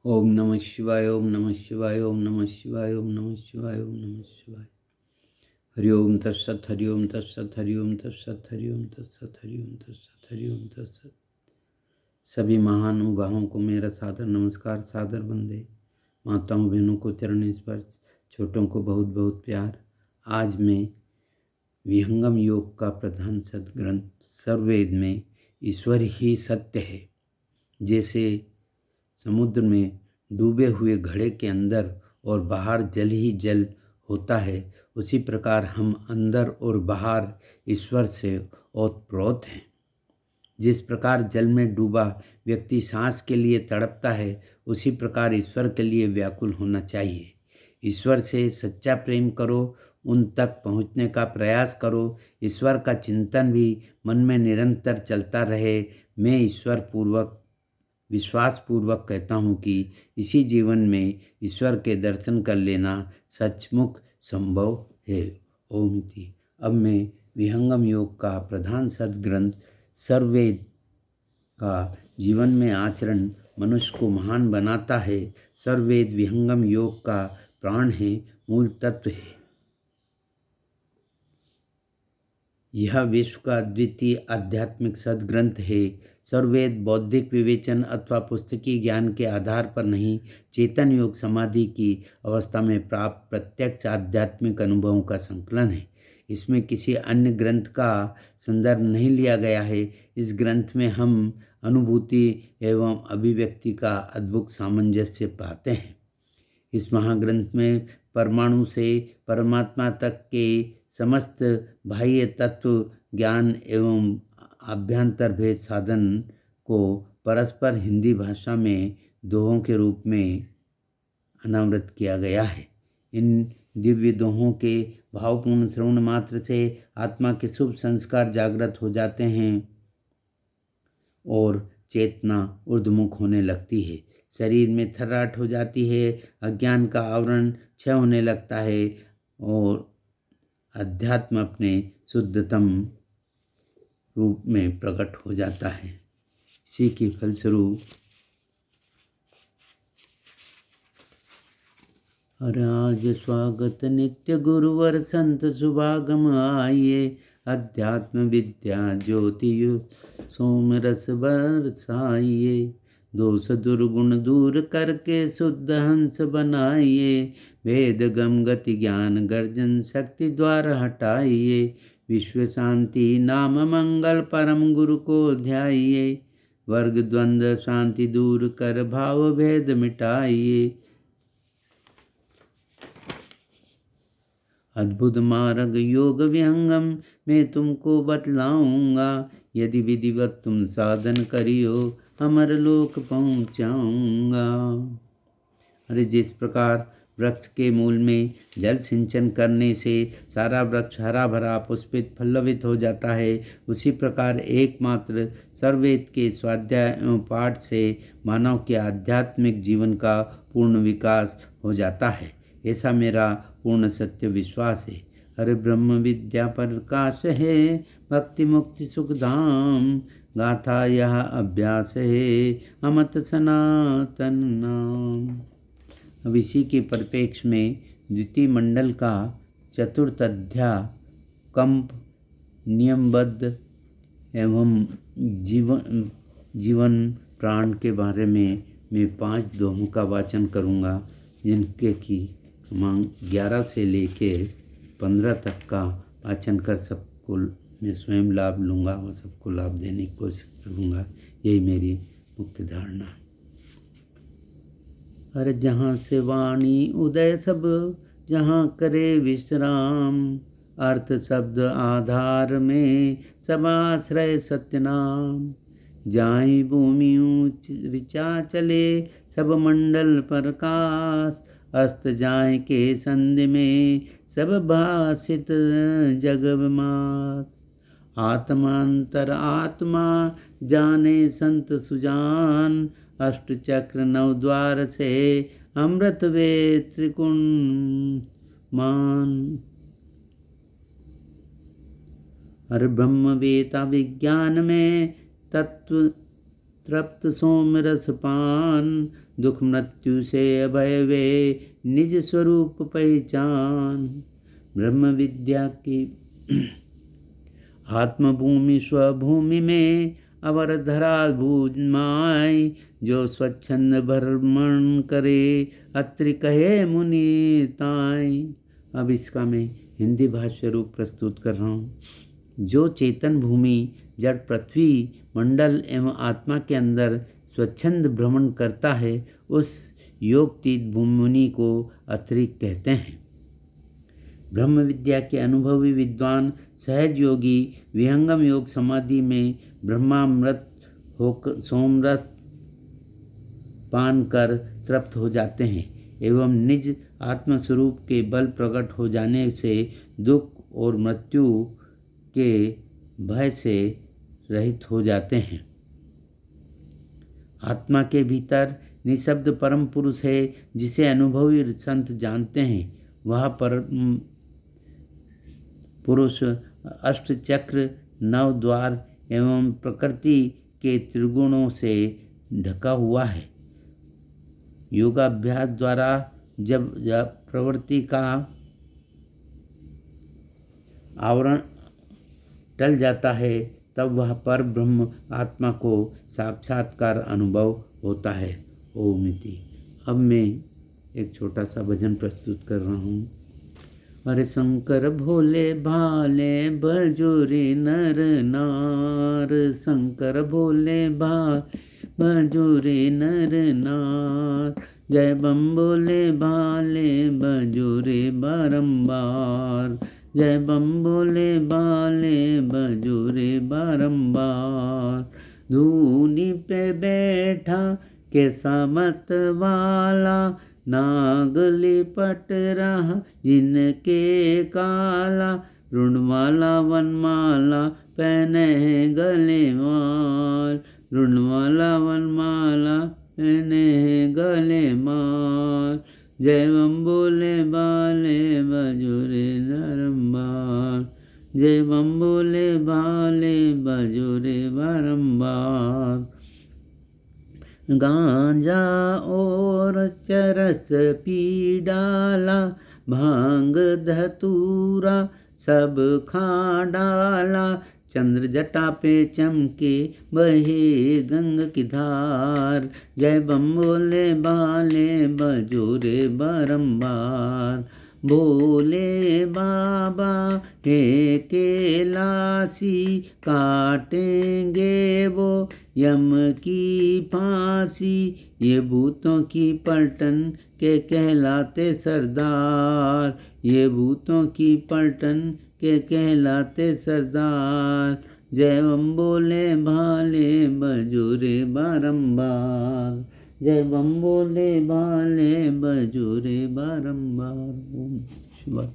ओम नमः शिवाय, ओम नमः शिवाय, ओम नमः शिवाय, ओम नमः शिवाय, ओम नमः शिवाय। हरि ओम तत्सत, हरि ओम तत्सत, हरि ओम तत्सत, हरि ओम तत्सत, हरि ओम तत्सत, हरि ओम तत्सत। सभी महानुभावों को मेरा सादर नमस्कार, सादर वंदे। माताओं बहनों को चरण स्पर्श, छोटों को बहुत बहुत प्यार। आज मैं विहंगम योग का प्रधान सदग्रंथ सर्ववेद में ईश्वर ही सत्य है। जैसे समुद्र में डूबे हुए घड़े के अंदर और बाहर जल ही जल होता है, उसी प्रकार हम अंदर और बाहर ईश्वर से ओतप्रोत हैं। जिस प्रकार जल में डूबा व्यक्ति सांस के लिए तड़पता है, उसी प्रकार ईश्वर के लिए व्याकुल होना चाहिए। ईश्वर से सच्चा प्रेम करो, उन तक पहुँचने का प्रयास करो। ईश्वर का चिंतन भी मन में निरंतर चलता रहे। मैं ईश्वर पूर्वक विश्वास पूर्वक कहता हूँ कि इसी जीवन में ईश्वर के दर्शन कर लेना सचमुच संभव है। ओम इति। अब मैं विहंगम योग का प्रधान सदग्रंथ सर्ववेद का जीवन में आचरण मनुष्य को महान बनाता है। सर्ववेद विहंगम योग का प्राण है, मूल तत्व है। यह विश्व का द्वितीय आध्यात्मिक सदग्रंथ है। सर्ववेद बौद्धिक विवेचन अथवा पुस्तकीय ज्ञान के आधार पर नहीं, चेतन योग समाधि की अवस्था में प्राप्त प्रत्यक्ष आध्यात्मिक अनुभवों का संकलन है। इसमें किसी अन्य ग्रंथ का संदर्भ नहीं लिया गया है। इस ग्रंथ में हम अनुभूति एवं अभिव्यक्ति का अद्भुत सामंजस्य पाते हैं। इस महाग्रंथ में परमाणु से परमात्मा तक के समस्त बाह्य तत्व ज्ञान एवं आभ्यंतर भेद साधन को परस्पर हिंदी भाषा में दोहों के रूप में अनावृत किया गया है। इन दिव्य दोहों के भावपूर्ण श्रवण मात्र से आत्मा के शुभ संस्कार जागृत हो जाते हैं और चेतना ऊर्ध्वमुख होने लगती है। शरीर में थर्राहट हो जाती है, अज्ञान का आवरण क्षय होने लगता है और अध्यात्म अपने शुद्धतम रूप में प्रकट हो जाता है। इसी के फलस्वरूप राज स्वागत नित्य गुरुवर संत सुभागम आइए, अध्यात्म विद्या ज्योति सोम रस बरसाइए। दोष दुर्गुण दूर करके शुद्ध हंस बनाइए, वेद गम गति ज्ञान गर्जन शक्ति द्वार हटाइए। विश्व शांति नाम मंगल परम गुरु को ध्याइए, वर्ग द्वंद्व शांति दूर कर भाव भेद मिटाइए। अद्भुत मार्ग योग विहंगम मैं तुमको बतलाऊंगा, यदि विधिवत तुम साधन करियो अमर लोक पहुँचाऊंगा। अरे जिस प्रकार वृक्ष के मूल में जल सिंचन करने से सारा वृक्ष हरा भरा पुष्पित फल्लवित हो जाता है, उसी प्रकार एकमात्र सर्ववेद के स्वाध्याय एवं पाठ से मानव के आध्यात्मिक जीवन का पूर्ण विकास हो जाता है। ऐसा मेरा पूर्ण सत्य विश्वास है। हरे ब्रह्म विद्या प्रकाश है, भक्ति मुक्ति सुख धाम, गाथा यह अभ्यास है, अमत सनातन नाम। अब इसी के परिप्रेक्ष्य में द्वितीय मंडल का चतुर्थ अध्याय कंप नियमबद्ध एवं जीवन प्राण के बारे में मैं 5 दोहों का वाचन करूँगा, जिनके की मांग 11 से लेके 15 तक का वाचन कर सबको मैं स्वयं लाभ लूँगा और सबको लाभ देने की कोशिश करूँगा। यही मेरी मुख्य धारणा है। हर जहाँ से वाणी उदय सब, जहाँ करे विश्राम, अर्थ शब्द आधार में सब आश्रय सत्यनाम। जाहि भूमि ऊंच ऋचा चले सब मंडल प्रकाश, अस्त जाय के संधि में सब भाषित जगमास। आत्मांतर आत्मा जाने संत सुजान, अष्ट चक्र नव द्वार से अमृत वे त्रिकुण मान। हर ब्रह्म वेता विज्ञान में तृप्त सोम रस पान, दुख मृत्यु से अभय वे निज स्वरूप पहचान। ब्रह्म विद्या की आत्मभूमि स्वभूमि में अवर धरा भूज माय, जो स्वच्छंद भ्रमण करे अत्रि कहे मुनि ताय। अब इसका मैं हिंदी भाष्य रूप प्रस्तुत कर रहा हूँ। जो चेतन भूमि जड़ पृथ्वी मंडल एवं आत्मा के अंदर स्वच्छंद भ्रमण करता है, उस योगतीत मुनि को अत्रि कहते हैं। ब्रह्म विद्या के अनुभवी विद्वान सहज योगी विहंगम योग समाधि में ब्रह्मामृत होकर सोमरस पान कर तृप्त हो जाते हैं एवं निज आत्मस्वरूप के बल प्रकट हो जाने से दुख और मृत्यु के भय से रहित हो जाते हैं। आत्मा के भीतर निःशब्द परम पुरुष है, जिसे अनुभवी संत जानते हैं। वह परम पुरुष अष्ट चक्र, नव द्वार एवं प्रकृति के त्रिगुणों से ढका हुआ है। योगाभ्यास द्वारा जब प्रवृत्ति का आवरण टल जाता है, तब वह पर ब्रह्म आत्मा को साक्षात्कार अनुभव होता है। ओम इति। अब मैं एक छोटा सा भजन प्रस्तुत कर रहा हूँ। हरे शंकर भोले भाले बजोरे नर नार, शंकर भोले बजोरे नर नार, जय बम बोले भाले बजोरे बारंबार, जय बम बोले भाले बजोरे बारंबार। धूनी पे बैठा कैसा मत वाला, नागली पट रहा जिनके काला, रुणमाला वनमाला पहने है गले माल, रुणमाला वनमाला पहने है गले माल। जय बम बोले बाले बजोरे बारंबार, जय बम बोले बाले बजोरे बारंबार। गांजा और चरस पी डाला, भांग धतूरा सब खा डाला, चंद्र जटा पे चमके बहे गंग की धार, जय बम बोले बाले बजोरे बारंबार। भोले बाबा हे कैलासी, काटेंगे वो यम की फांसी, ये भूतों की पलटन के कहलाते सरदार, ये भूतों की पलटन के कहलाते सरदार। जय बम बोले भाले बजोरे बारंबार, जय बम बोले भाले बजोरे बारंबार। ओम शिवाय।